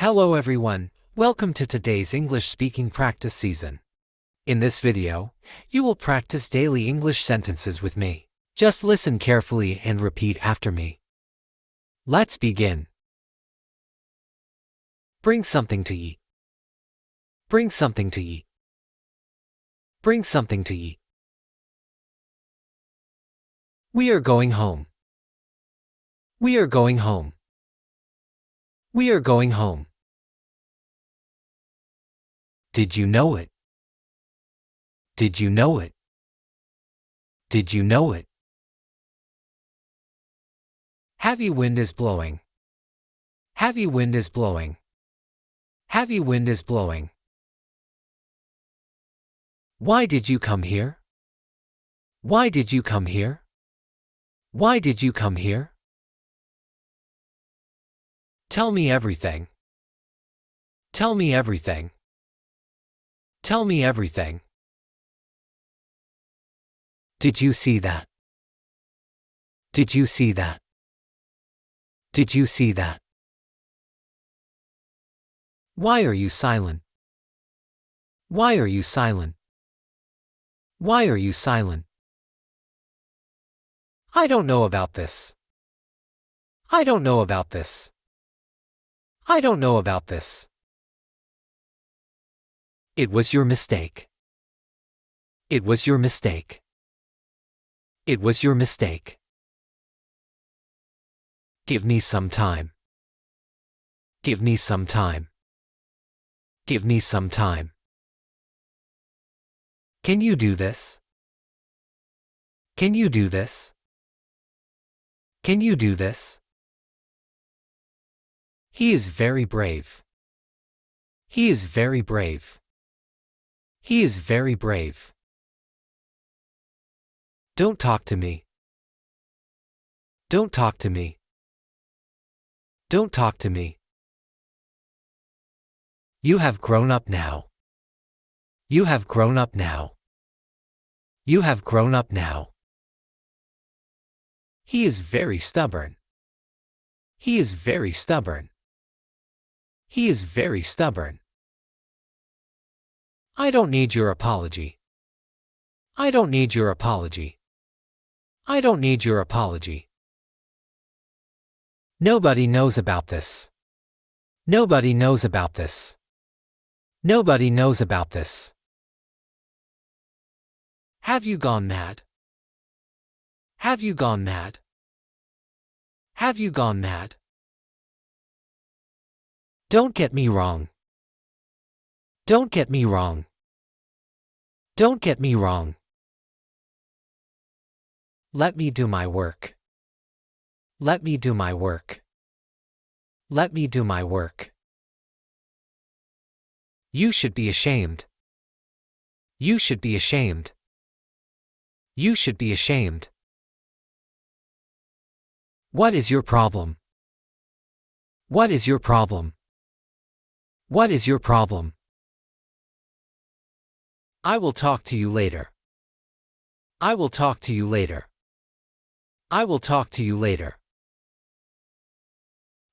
Hello everyone, welcome to today's English speaking practice season. In this video, you will practice daily English sentences with me. Just listen carefully and repeat after me. Let's begin. Bring something to eat. Bring something to eat. Bring something to eat. We are going home. We are going home. We are going home. Did you know it? Did you know it? Did you know it? Heavy wind is blowing. Heavy wind is blowing. Heavy wind is blowing. Why did you come here? Why did you come here? Why did you come here? Tell me everything. Tell me everything. Tell me everything. Did you see that? Did you see that? Did you see that? Why are you silent? Why are you silent? Why are you silent? I don't know about this. I don't know about this. I don't know about this. It was your mistake. It was your mistake. It was your mistake. Give me some time. Give me some time. Give me some time. Can you do this? Can you do this? Can you do this? He is very brave. He is very brave. He is very brave. Don't talk to me. Don't talk to me. Don't talk to me. You have grown up now. You have grown up now. You have grown up now. He is very stubborn. He is very stubborn. He is very stubborn. I don't need your apology. I don't need your apology. I don't need your apology. Nobody knows about this. Nobody knows about this. Nobody knows about this. Have you gone mad? Have you gone mad? Have you gone mad? Don't get me wrong. Don't get me wrong. Don't get me wrong. Let me do my work. Let me do my work. Let me do my work. You should be ashamed. You should be ashamed. You should be ashamed. What is your problem? What is your problem? What is your problem? I will talk to you later. I will talk to you later. I will talk to you later.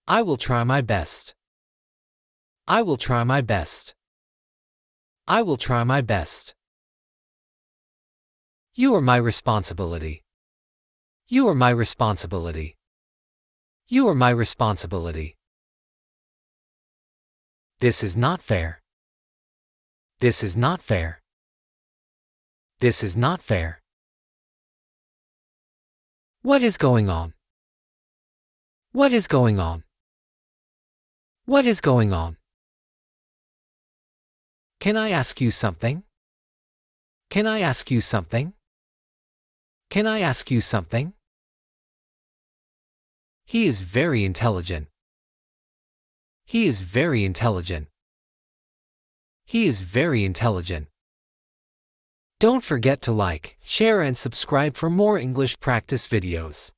I will try my best. I will try my best. I will try my best. You are my responsibility. You are my responsibility. You are my responsibility. This is not fair. This is not fair. This is not fair. What is going on? What is going on? What is going on? Can I ask you something? Can I ask you something? Can I ask you something? He is very intelligent. He is very intelligent. He is very intelligent. Don't forget to like, share and subscribe for more English practice videos.